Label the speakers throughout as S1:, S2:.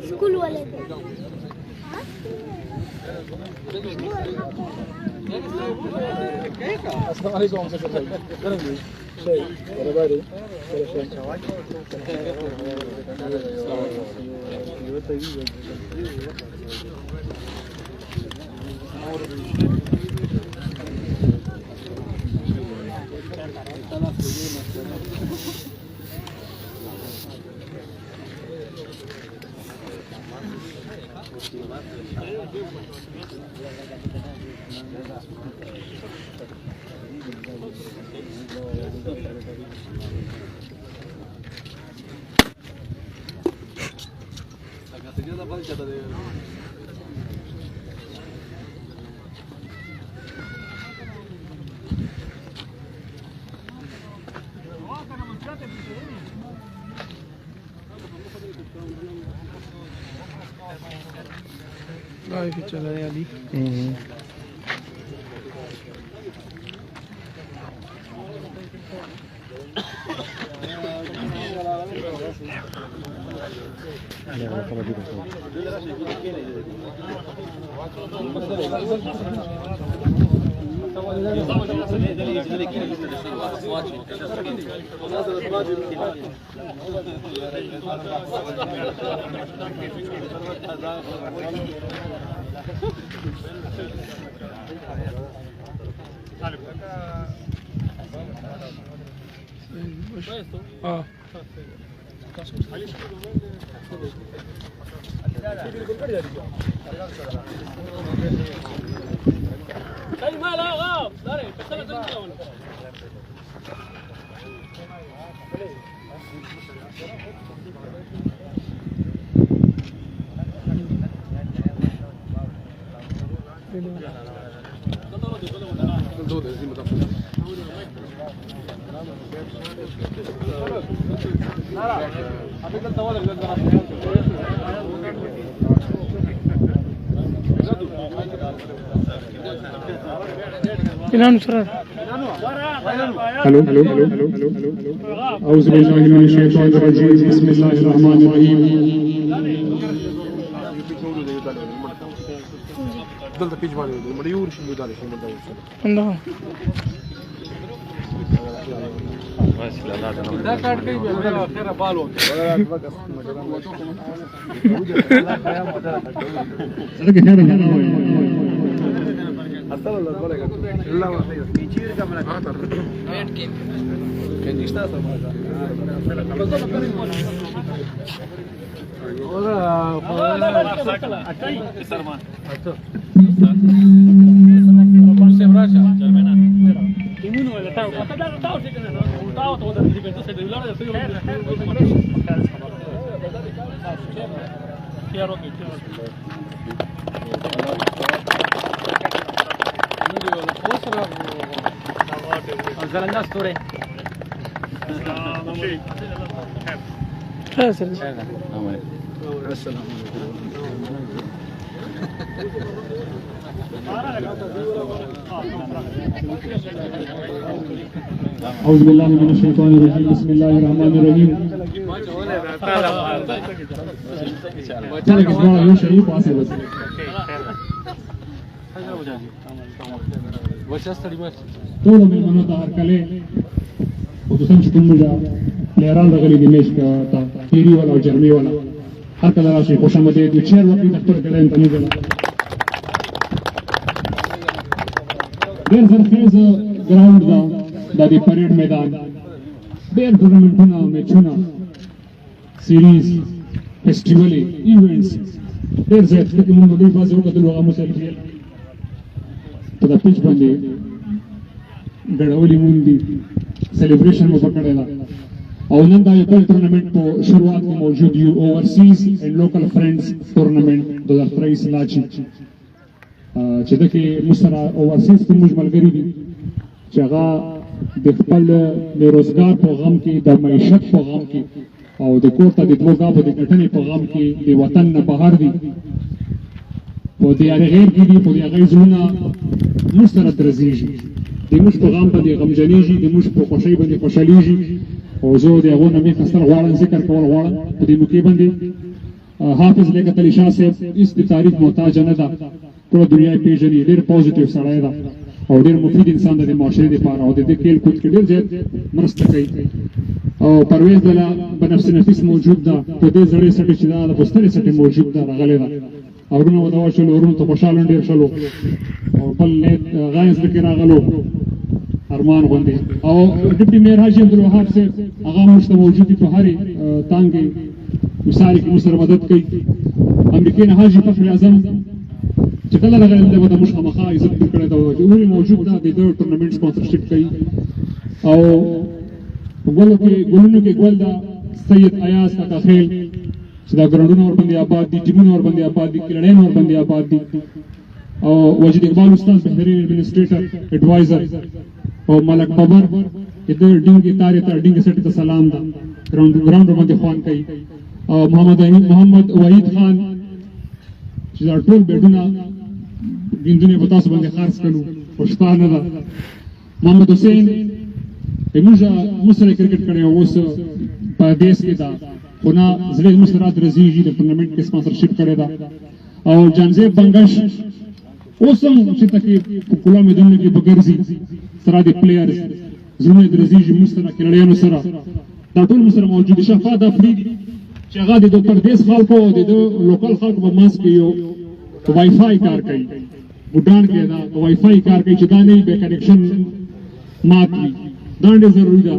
S1: स्कूल वाले
S2: السلام عليكم ورحمة الله وبركاته. شيء برباري
S3: في चला रहे अली اه
S2: الو أعوذ بالله من الشيطان الرجيم بسم الله الرحمن الرحيم أعوذ بالله من الشيطان الرجيم بسم الله الرحمن الرحيم ټول مېلمنو ته هرکلی خصوصا چې کوم موږ لیران راغلي دي میچ ته پیري والا او جرمي والا هرکله راشئ خوش آمدید د چیر وکړئ د خپل ګډین ته موږ ډېر زرخیزه ګراوند ده دا د پریډ میدان ډېر ټورنمنټونه میچونه سیریز فیسټیولې ایونټس ډېر زیات پکې موږ دوی بازي وکتلو هغه مو سره په دا پیچ باندې ګډولې مونږ دي سیلیبریشن مو وکړی ده او نن دا یو بل ټورنمنټ په شروعات کې موجود یو اوورسیز اینڈ لوکل فرینډز ټورنمنٹ 2023 لاچی چې دغه مسره اوورسیز ته موږ ملګری دي چې هغه د خپل بیروزګار په غم کې د معیشت په غم کې او د کور ته د دوه غابو د ګټنې په غم کې د وطن نه بهر دي په دې هغه غیر کې دي په دې هغه زړونه موږ سره درزيږي د موږ په غم باندې غمجنېږي د موږ په خوشۍ باندې خوشحالېږي او زه د هغو نه مې خستر غواړم ذکر کول غواړم په دې موقع باندې حافظ لیاقت علي شاه صاحب هېڅ د تعریف محتاج نه ده ټوله دنیا یې پېژني ډېر پوزیټیو سړی ده او ډېر مفید انسان ده د معاشرې دپاره او د دې کیل کود کې ډېر زیات مرسته کوي او پرویز دله بنفس نفیس موجود ده په دې زړې سټې چې ده د بسترې سټې موجود ده راغلی ده اورونه ودوا شولو اورونو ته خوشحاله ډېر شولو او بل نیت غایز پکې راغلو ارمان غوندې او ډیپټي میر حاجي عبدالوهاب صاحب هغه موږ ته موجود دي په هرې تانګې مثال کې موږ سره مدد کوي امریکې نه حاجي فخر اعظم چې کله راغلی دی به د موږ خامخا عزت پرې کړی ده چې ولې موجود ده د ده ټورنمنټ سپانسرشپ کوي او ګلونو کې ګل ده سید ایاز کاکا خیل چې دا ګراوندونه ورباندې آباد دي ټیمونه ورباندې آباد دي کلړیان ورباندې آباد دي او وجید اقبال استاد بهترین ایڈمنسټریټر ایڈوایزر او ملک بابر د ډینګي تارې ته ډینګي سټي ته سلام ده ګراوند باندې خوان کوي او محمد وحید خان چې دا ټول بیډونه ګیندونه په تاسو باندې خرڅ کړو خوشتانه ده محمد حسین موږ سره کرکټ کړی اوس په دیش کې ده خو نه زړه موږ سره درځيږي د ټورنمنټ کې سپانسرشپ کړی ده او جانزیب بنگش اوس هم چې تکي په کولا میدان کې بګرځي سره د پلیئرز زړه درځيږي موږ سره کلړیانو سره دا ټول موږ سره موجود دي شفاعت افریدي چې هغه د پردیس خلکو او د لوکل خلکو په منځ کې یو وای فای کار کوي بوډان کې دا وای فای کار کوي چې دا نه به کنیکشن مات وي دا ډېر ضروري ده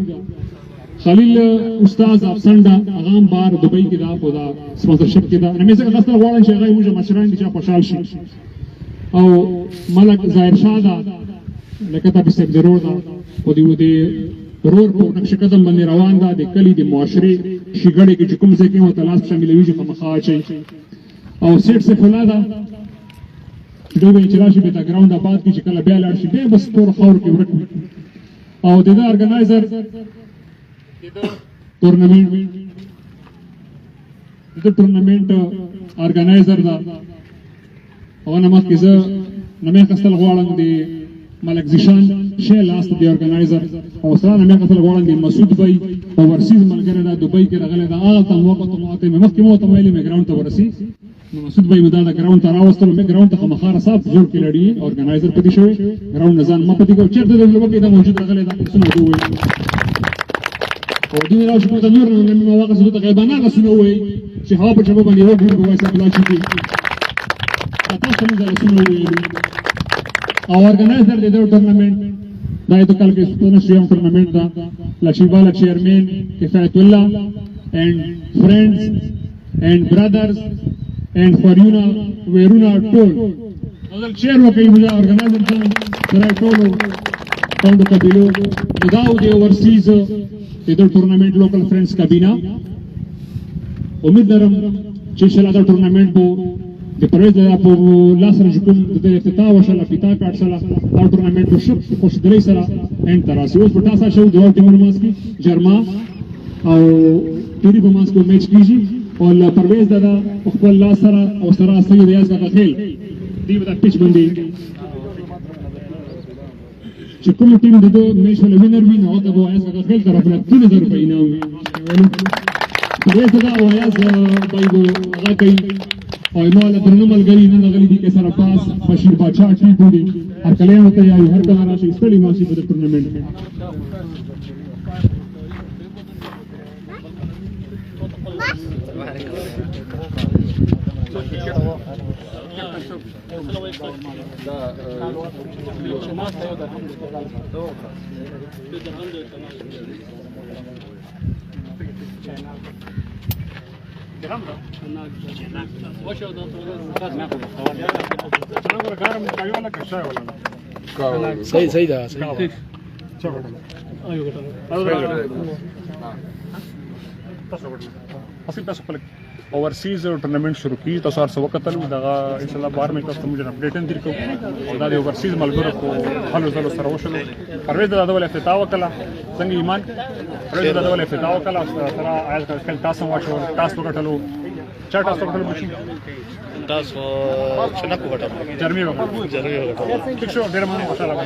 S2: خلیل استاد افسنډا هغه هم بار دبي کې دا په دا سپانسرشپ کې دا مې څنګه خاصه غواړم چې هغه موږ مشران دي چې خوشحال شي او ملک ظاهر شاه دا لکه تاسو څنګه ضرور ده په دې رور په نقش قدم باندې روان ده د کلی د معاشري شګړې کې کوم ځای کې متلاس شاملوي چې خامخا چي او سیټ څخه فلا ده دوی چې راشي په ګراوند آباد کې چې کله بیا لاړ شي به بس تور خور کې ورک او د ارګنایزر ټورنمنټ ارګنایزر دا او نه مخکې زه نمې خستل غواړم د ملک زیشان شیل لاست دی ارګنایزر او سره نمې خستل غواړم د مسعود بای اوورسیز ملګری دا دبي کې راغلی دا هغه ته موقع ته مخکې مو ته ویلې مې ګراوند ته ورسي نو مسعود بای مدا دا ګراوند ته راوستل مې ګراوند ته مخاره صاحب جوړ کې لړی ارګنایزر پدې شوی ګراوند نزان ما پدې کو چیرته د لوګي دا موجود راغلی دا څنګه دوی او دې راځي په نور نن ما واقع څه ته غیبانه غسنه وي چې هوا په جواب باندې وګورئ په وایسه بلا شي تاسو موږ له سمو وي او ارګنایزر د دې ټورنمنټ دا د کال کې ستونه شیم ټورنمنټ دا لشیبالا چیرمن کفایت الله and friends and brothers and فاریونا ویرونا ټول اول چیر وکي موږ ارګنایزر سره ټول څنګه قبيلو داو دی ورسیز د ټورنمنټ لوکل فرندز کابینا امید لرم چې شلا دا ټورنمنټ بو د پرویز په لاس رجکم د افتتاح وشله فتا کارت شلا دا ټورنمنټ په شپ خوش درې سره ان تراسي اوس په تاسو شو دوه ټیمونو ماس کې جرما او ټيري په ماس کې میچ کیږي او پرویز دا خپل لاس سره او سره سید ریاض کا خیل دی په پیچ باندې چې کوم ټیم د میچ له وینر وین او ته وایي چې خپل طرف نه 3000 روپۍ انعام وي پرویز دا وایي بایو هغه کوي او نو له درنو ملګری نه غلي دي کې سره پاس بشیر بادشاہ ټیم دی هر کله وته یو هر کله راشي ستړي ماشي په ټورنمنټ
S3: صحیح ده صحیح
S1: اصل تاسو خپل اوورسیز ټورنمنت شروع کی تاسو هر څه وکتل دغه ان شاء الله بهر مې تاسو ته موږ اپډیټ هم درکو او دا د اوورسیز ملګرو کو حلو زلو سره وشلو پرویز د ډول افتتاح وکړه څنګه ایمان پرویز د ډول افتتاح وکړه سره آیز کل تاسو واچو تاسو وکټلو چا تاسو وکټلو بشي
S3: تاسو څنګه کوټه
S1: جرمي وکړه ټیک شو ډیر مننه ماشاءالله